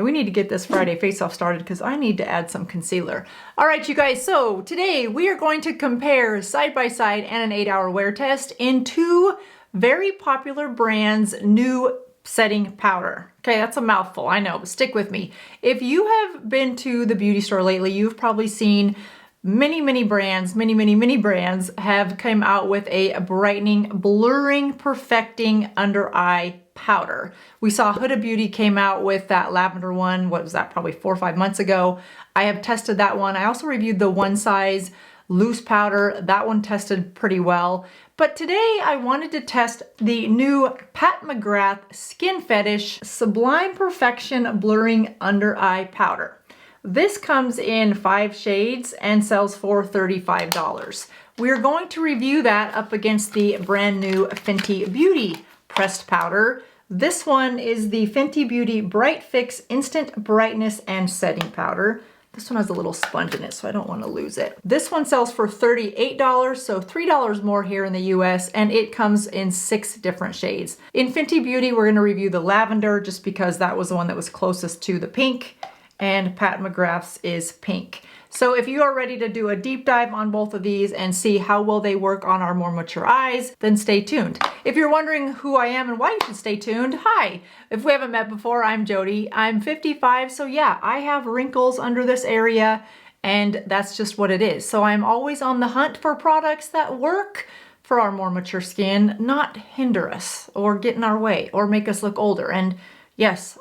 We need to get this Friday face-off started because I need to add some concealer. All right, you guys, so today we are going to compare side-by-side and an 8-hour wear test in two very popular brands' new setting powder. Okay, that's a mouthful, I know, but stick with me. If you have been to the beauty store lately, you've probably seen many brands have come out with a brightening, blurring, perfecting under eye powder. We saw Huda Beauty came out with that lavender one. What was that? Probably 4 or 5 months ago. I have tested that one. I also reviewed the one size loose powder. That one tested pretty well. But today I wanted to test the new Pat McGrath Skin Fetish Sublime Perfection Blurring Under Eye Powder. This comes in 5 shades and sells for $35. We're going to review that up against the brand new Fenty Beauty pressed powder. This one is the Fenty Beauty Bright Fix Instant Brightness and Setting Powder. This one has a little sponge in it, so I don't want to lose it. This one sells for $38, so $3 more here in the US, and it comes in 6 different shades. In Fenty Beauty, we're going to review the lavender just because that was the one that was closest to the pink, and Pat McGrath's is pink. So if you are ready to do a deep dive on both of these and see how well they work on our more mature eyes, then stay tuned. If you're wondering who I am and why you should stay tuned, hi. If we haven't met before, I'm Jody. I'm 55, so yeah, I have wrinkles under this area, and that's just what it is. So I'm always on the hunt for products that work for our more mature skin, not hinder us or get in our way or make us look older. And yes,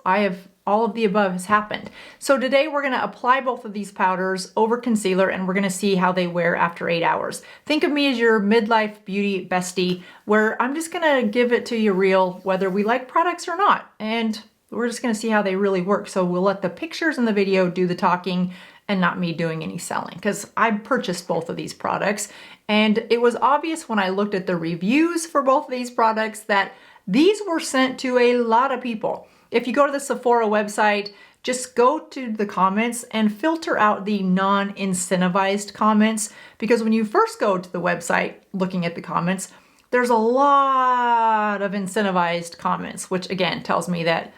all of the above has happened. So today we're gonna apply both of these powders over concealer and we're gonna see how they wear after 8 hours. Think of me as your midlife beauty bestie, where I'm just gonna give it to you real, whether we like products or not. And we're just gonna see how they really work. So we'll let the pictures in the video do the talking and not me doing any selling, because I purchased both of these products. And it was obvious when I looked at the reviews for both of these products that these were sent to a lot of people. If you go to the Sephora website, just go to the comments and filter out the non-incentivized comments, because when you first go to the website looking at the comments, there's a lot of incentivized comments, which again tells me that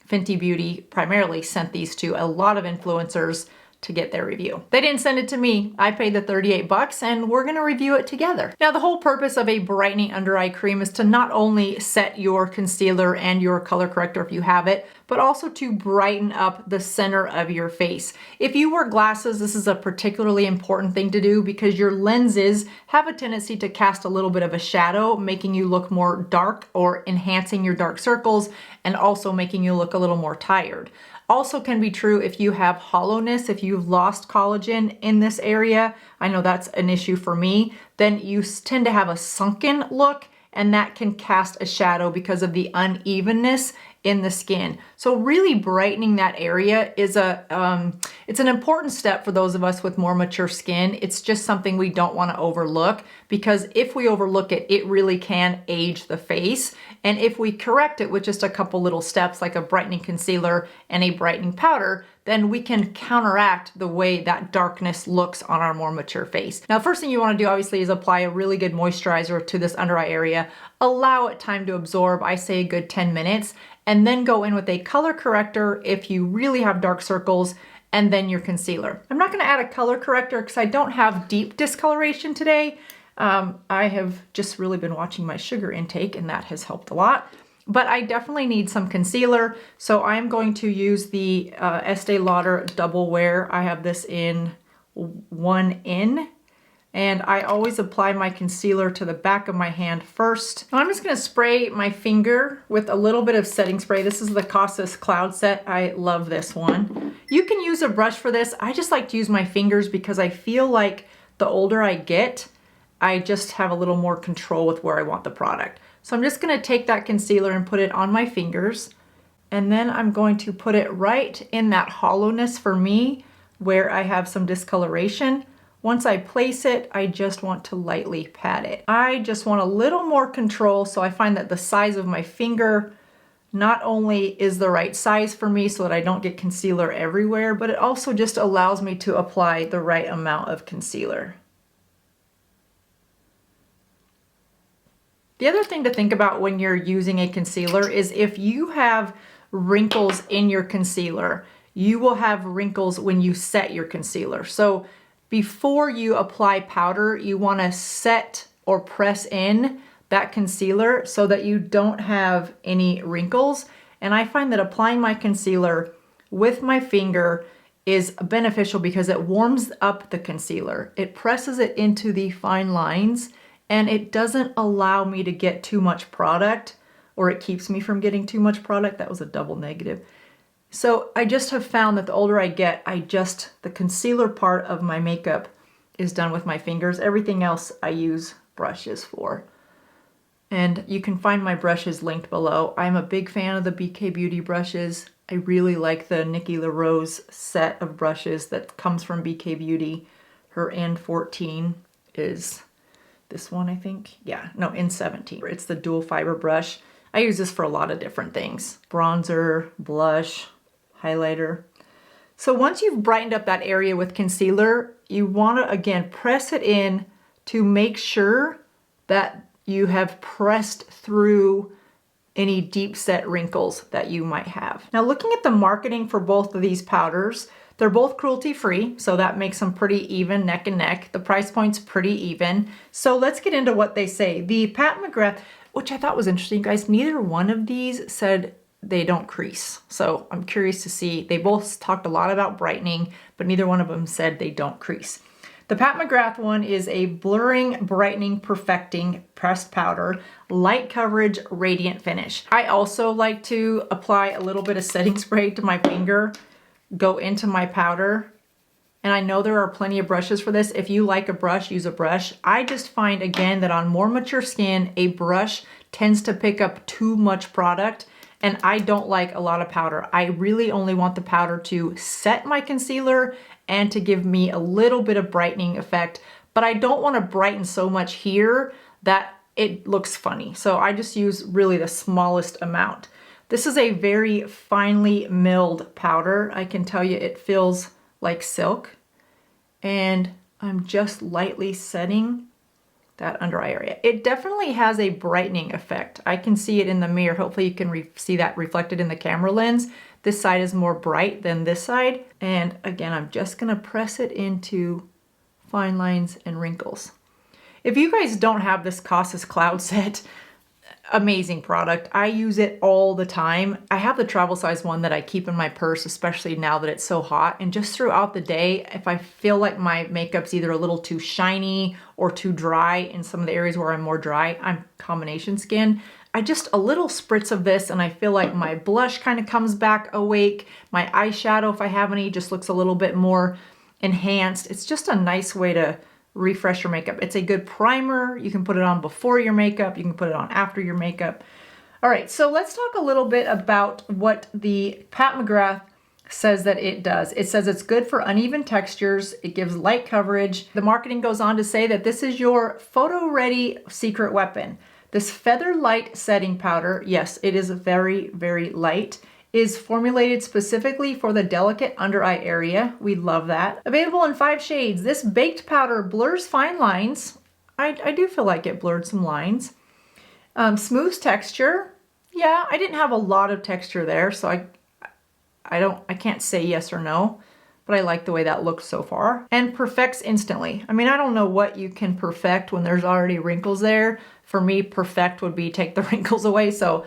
Fenty Beauty primarily sent these to a lot of influencers to get their review. They didn't send it to me. I paid the 38 bucks and we're gonna review it together. Now, the whole purpose of a brightening under eye cream is to not only set your concealer and your color corrector if you have it, but also to brighten up the center of your face. If you wear glasses, this is a particularly important thing to do because your lenses have a tendency to cast a little bit of a shadow, making you look more dark or enhancing your dark circles and also making you look a little more tired. Also can be true if you have hollowness, if you've lost collagen in this area, I know that's an issue for me, then you tend to have a sunken look and that can cast a shadow because of the unevenness in the skin. So really brightening that area is it's an important step for those of us with more mature skin. It's just something we don't want to overlook, because if we overlook it, it really can age the face. And if we correct it with just a couple little steps like a brightening concealer and a brightening powder, then we can counteract the way that darkness looks on our more mature face. Now, first thing you want to do obviously is apply a really good moisturizer to this under eye area. Allow it time to absorb, I say a good 10 minutes, and then go in with a color corrector if you really have dark circles, and then your concealer. I'm not going to add a color corrector because I don't have deep discoloration today. I have just really been watching my sugar intake and that has helped a lot. But I definitely need some concealer, so I'm going to use the Estee Lauder Double Wear. I have this in 1N. And I always apply my concealer to the back of my hand first. Now I'm just gonna spray my finger with a little bit of setting spray. This is the Cosas Cloud Set. I love this one. You can use a brush for this. I just like to use my fingers because I feel like the older I get, I just have a little more control with where I want the product. So I'm just gonna take that concealer and put it on my fingers. And then I'm going to put it right in that hollowness for me where I have some discoloration. Once I place it, I just want to lightly pat it. I just want a little more control, so I find that the size of my finger not only is the right size for me so that I don't get concealer everywhere, but it also just allows me to apply the right amount of concealer. The other thing to think about when you're using a concealer is if you have wrinkles in your concealer. You will have wrinkles when you set your concealer. So before you apply powder, you want to set or press in that concealer so that you don't have any wrinkles. And I find that applying my concealer with my finger is beneficial because it warms up the concealer. It presses it into the fine lines and it doesn't allow me to get too much product, or it keeps me from getting too much product. That was a double negative. So I just have found that the older I get, the concealer part of my makeup is done with my fingers. Everything else I use brushes for. And you can find my brushes linked below. I'm a big fan of the BK Beauty brushes. I really like the Nikki LaRose set of brushes that comes from BK Beauty. Her N14 is this one, I think. Yeah, no, N17. It's the dual fiber brush. I use this for a lot of different things. Bronzer, blush, highlighter. So once you've brightened up that area with concealer, you want to, again, press it in to make sure that you have pressed through any deep set wrinkles that you might have. Now, looking at the marketing for both of these powders, they're both cruelty free, so that makes them pretty even neck and neck. The price point's pretty even. So let's get into what they say. The Pat McGrath, which I thought was interesting, guys, neither one of these said they don't crease. So I'm curious to see. They both talked a lot about brightening, but neither one of them said they don't crease. The Pat McGrath one is a blurring, brightening, perfecting pressed powder, light coverage, radiant finish. I also like to apply a little bit of setting spray to my finger, go into my powder. And I know there are plenty of brushes for this. If you like a brush, use a brush. I just find, again, that on more mature skin, a brush tends to pick up too much product. And I don't like a lot of powder. I really only want the powder to set my concealer and to give me a little bit of brightening effect. But I don't want to brighten so much here that it looks funny. So I just use really the smallest amount. This is a very finely milled powder. I can tell you it feels like silk. And I'm just lightly setting that under eye area. It definitely has a brightening effect. I can see it in the mirror. Hopefully you can see that reflected in the camera lens. This side is more bright than this side. And again, I'm just gonna press it into fine lines and wrinkles. If you guys don't have this Cosas Cloud Set, amazing product. I use it all the time. I have the travel size one that I keep in my purse, especially now that it's so hot. And just throughout the day, if I feel like my makeup's either a little too shiny or too dry in some of the areas where I'm more dry, I'm combination skin, I just a little spritz of this and I feel like my blush kind of comes back awake. My eyeshadow, if I have any, just looks a little bit more enhanced. It's just a nice way to refresh your makeup. It's a good primer. You can put it on before your makeup. You can put it on after your makeup. All right, so let's talk a little bit about what the Pat McGrath says that it does. It says it's good for uneven textures. It gives light coverage. The marketing goes on to say that this is your photo-ready secret weapon. This Feather Light setting powder, yes, it is very, very light, is formulated specifically for the delicate under eye area. We love that. Available in 5 shades. This baked powder blurs fine lines. I do feel like it blurred some lines. Smooths texture. Yeah, I didn't have a lot of texture there, so I can't say yes or no, but I like the way that looks so far. And perfects instantly. I mean, I don't know what you can perfect when there's already wrinkles there. For me, perfect would be take the wrinkles away, so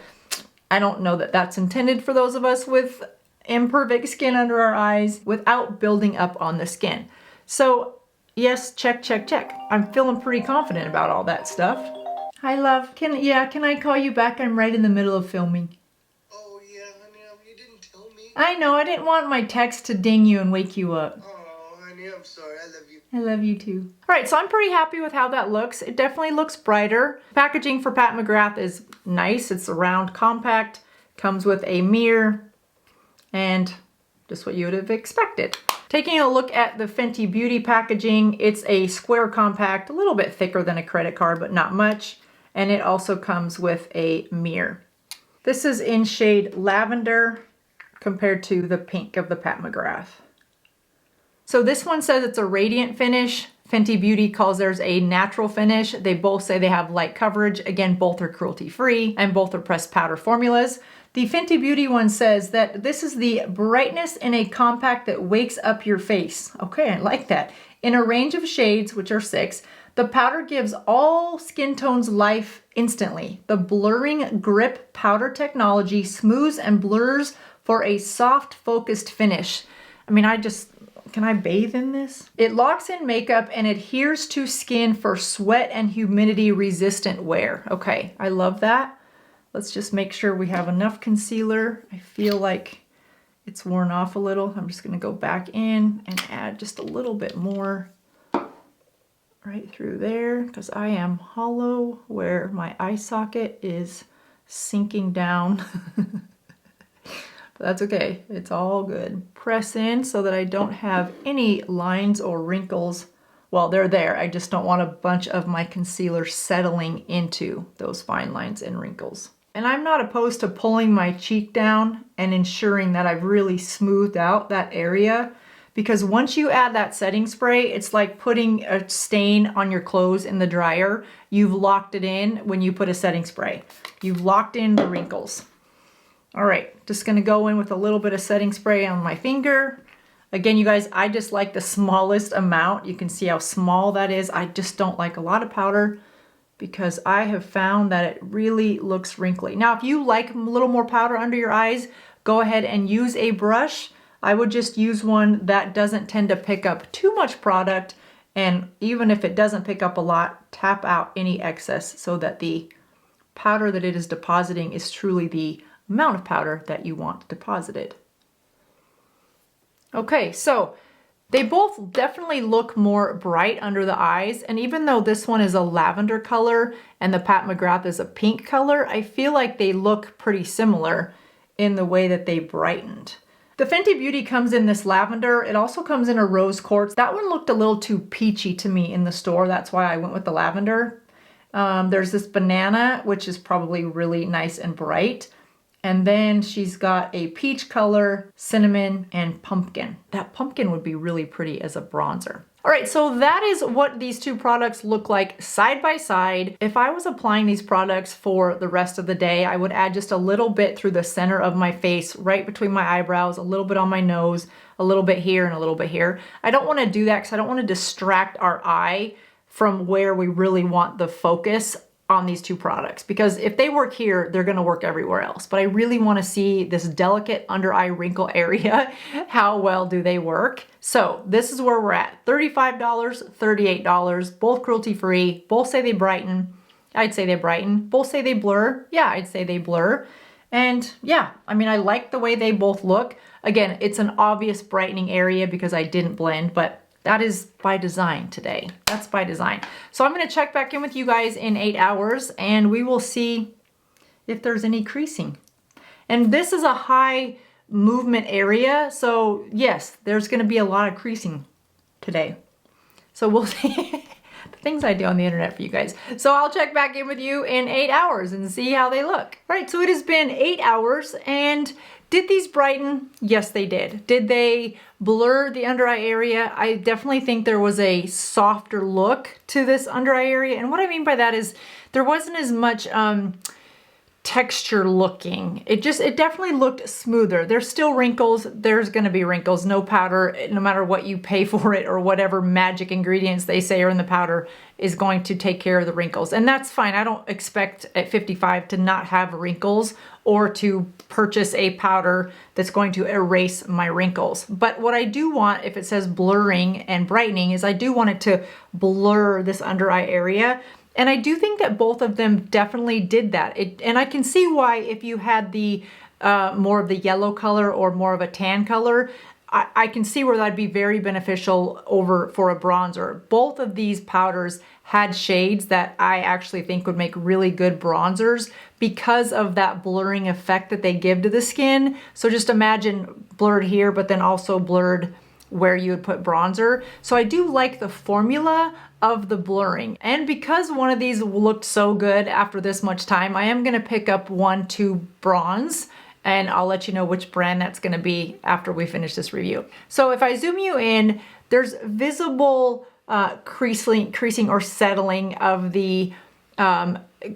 I don't know that that's intended for those of us with imperfect skin under our eyes without building up on the skin. So yes, check, check, check. I'm feeling pretty confident about all that stuff. Hi, love. Can I call you back? I'm right in the middle of filming. Oh, yeah, honey, you didn't tell me. I know, I didn't want my text to ding you and wake you up. Oh, honey, I'm sorry. I love you. I love you too. All right, so I'm pretty happy with how that looks. It definitely looks brighter. Packaging for Pat McGrath is nice. It's a round compact, comes with a mirror, and just what you would have expected. Taking a look at the Fenty Beauty packaging, it's a square compact, a little bit thicker than a credit card, but not much. And it also comes with a mirror. This is in shade Lavender compared to the pink of the Pat McGrath. So this one says it's a radiant finish. Fenty Beauty calls theirs a natural finish. They both say they have light coverage. Again, both are cruelty free and both are pressed powder formulas. The Fenty Beauty one says that this is the brightness in a compact that wakes up your face. Okay, I like that. In a range of shades, which are 6, the powder gives all skin tones life instantly. The blurring grip powder technology smooths and blurs for a soft, focused finish. I mean, can I bathe in this? It locks in makeup and adheres to skin for sweat and humidity resistant wear. Okay, I love that. Let's just make sure we have enough concealer. I feel like it's worn off a little. I'm just gonna go back in and add just a little bit more right through there because I am hollow where my eye socket is sinking down. But that's okay, it's all good. Press in so that I don't have any lines or wrinkles. Well, they're there. I just don't want a bunch of my concealer settling into those fine lines and wrinkles. And I'm not opposed to pulling my cheek down and ensuring that I've really smoothed out that area, because once you add that setting spray, it's like putting a stain on your clothes in the dryer. You've locked it in when you put a setting spray. You've locked in the wrinkles. All right, just gonna go in with a little bit of setting spray on my finger. Again, you guys, I just like the smallest amount. You can see how small that is. I just don't like a lot of powder because I have found that it really looks wrinkly. Now, if you like a little more powder under your eyes, go ahead and use a brush. I would just use one that doesn't tend to pick up too much product, and even if it doesn't pick up a lot, tap out any excess so that the powder that it is depositing is truly the amount of powder that you want deposited. Okay, so they both definitely look more bright under the eyes, and even though this one is a lavender color and the Pat McGrath is a pink color, I feel like they look pretty similar in the way that they brightened. The Fenty Beauty comes in this lavender. It also comes in a rose quartz. That one looked a little too peachy to me in the store. That's why I went with the lavender. There's this banana, which is probably really nice and bright. And then she's got a peach color, cinnamon, and pumpkin. That pumpkin would be really pretty as a bronzer. All right, so that is what these two products look like side by side. If I was applying these products for the rest of the day, I would add just a little bit through the center of my face, right between my eyebrows, a little bit on my nose, a little bit here, and a little bit here. I don't want to do that because I don't want to distract our eye from where we really want the focus on these two products, because if they work here, they're going to work everywhere else. But I really want to see this delicate under eye wrinkle area. How well do they work? So this is where we're at. $35, $38, both cruelty free. Both say they brighten. I'd say they brighten. Both say they blur. Yeah, I'd say they blur. And yeah, I mean, I like the way they both look. Again, it's an obvious brightening area because I didn't blend, but that is by design today. That's by design. So I'm going to check back in with you guys in 8 hours and we will see if there's any creasing. And this is a high movement area. So yes, there's going to be a lot of creasing today. So we'll see the things I do on the internet for you guys. So I'll check back in with you in 8 hours and see how they look. All right, so it has been 8 hours and did these brighten? Yes, they did. Did they blur the under eye area? I definitely think there was a softer look to this under eye area. And what I mean by that is there wasn't as much texture looking. It definitely looked smoother. There's still wrinkles. There's going to be wrinkles. No powder, no matter what you pay for it or whatever magic ingredients they say are in the powder is going to take care of the wrinkles. And that's fine. I don't expect at 55 to not have wrinkles or to purchase a powder that's going to erase my wrinkles. But what I do want, if it says blurring and brightening, is I do want it to blur this under eye area. And I do think that both of them definitely did that. And I can see why if you had the more of the yellow color or more of a tan color, I can see where that'd be very beneficial over for a bronzer. Both of these powders had shades that I actually think would make really good bronzers because of that blurring effect that they give to the skin. So just imagine blurred here, but then also blurred where you would put bronzer. So I do like the formula of the blurring. And because one of these looked so good after this much time, I am gonna pick up one to bronze, and I'll let you know which brand that's gonna be after we finish this review. So if I zoom you in, there's visible creasing or settling of the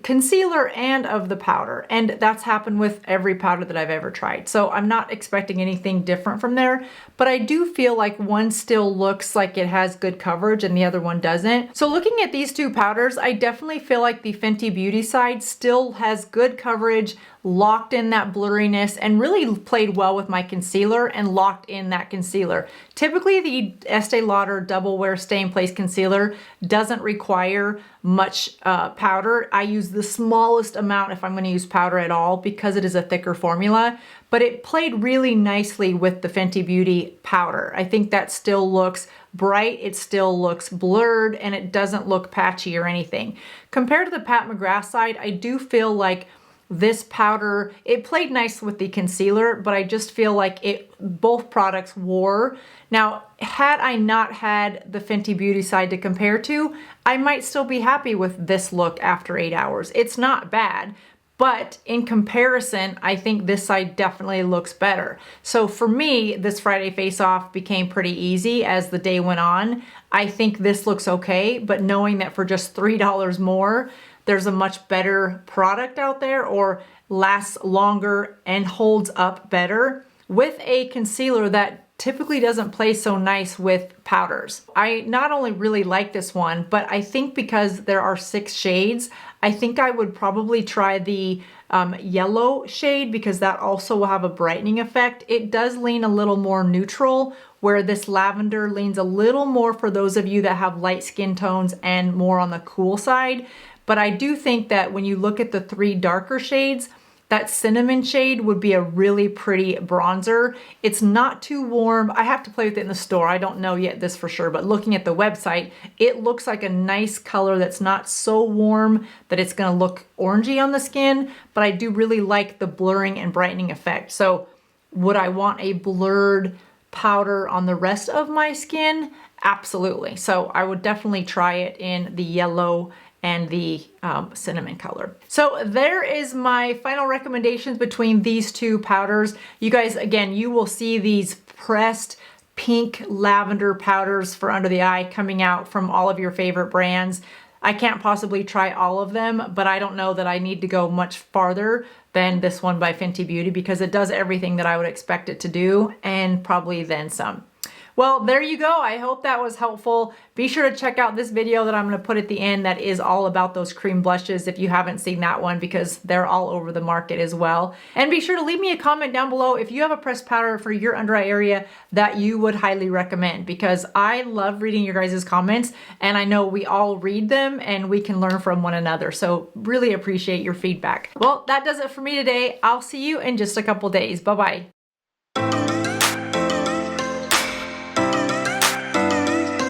concealer and of the powder. And that's happened with every powder that I've ever tried. So I'm not expecting anything different from there, but I do feel like one still looks like it has good coverage and the other one doesn't. So looking at these two powders, I definitely feel like the Fenty Beauty side still has good coverage, locked in that blurriness, and really played well with my concealer and locked in that concealer. Typically the Estee Lauder Double Wear Stay in Place Concealer doesn't require much powder. I use the smallest amount if I'm going to use powder at all because it is a thicker formula, but it played really nicely with the Fenty Beauty powder. I think that still looks bright, it still looks blurred, and it doesn't look patchy or anything. Compared to the Pat McGrath side, I do feel like this powder, it played nice with the concealer, but I just feel like both products wore. Now, had I not had the Fenty Beauty side to compare to, I might still be happy with this look after 8 hours. It's not bad, but in comparison, I think this side definitely looks better. So for me, this Friday face off became pretty easy as the day went on. I think this looks okay, but knowing that for just $3 more, there's a much better product out there or lasts longer and holds up better with a concealer that typically doesn't play so nice with powders. I not only really like this one, but I think because there are 6 shades, I think I would probably try the yellow shade because that also will have a brightening effect. It does lean a little more neutral, where this lavender leans a little more for those of you that have light skin tones and more on the cool side. But I do think that when you look at the 3 darker shades, that cinnamon shade would be a really pretty bronzer. It's not too warm. I have to play with it in the store. I don't know yet this for sure, but looking at the website, it looks like a nice color that's not so warm that it's gonna look orangey on the skin, but I do really like the blurring and brightening effect. So would I want a blurred powder on the rest of my skin? Absolutely. So I would definitely try it in the yellow and the cinnamon color. So there is my final recommendations between these two powders. You guys, again, you will see these pressed pink lavender powders for under the eye coming out from all of your favorite brands. I can't possibly try all of them, but I don't know that I need to go much farther than this one by Fenty Beauty because it does everything that I would expect it to do and probably then some. Well, there you go. I hope that was helpful. Be sure to check out this video that I'm going to put at the end that is all about those cream blushes if you haven't seen that one because they're all over the market as well. And be sure to leave me a comment down below if you have a pressed powder for your under eye area that you would highly recommend because I love reading your guys' comments and I know we all read them and we can learn from one another. So really appreciate your feedback. Well, that does it for me today. I'll see you in just a couple days. Bye-bye.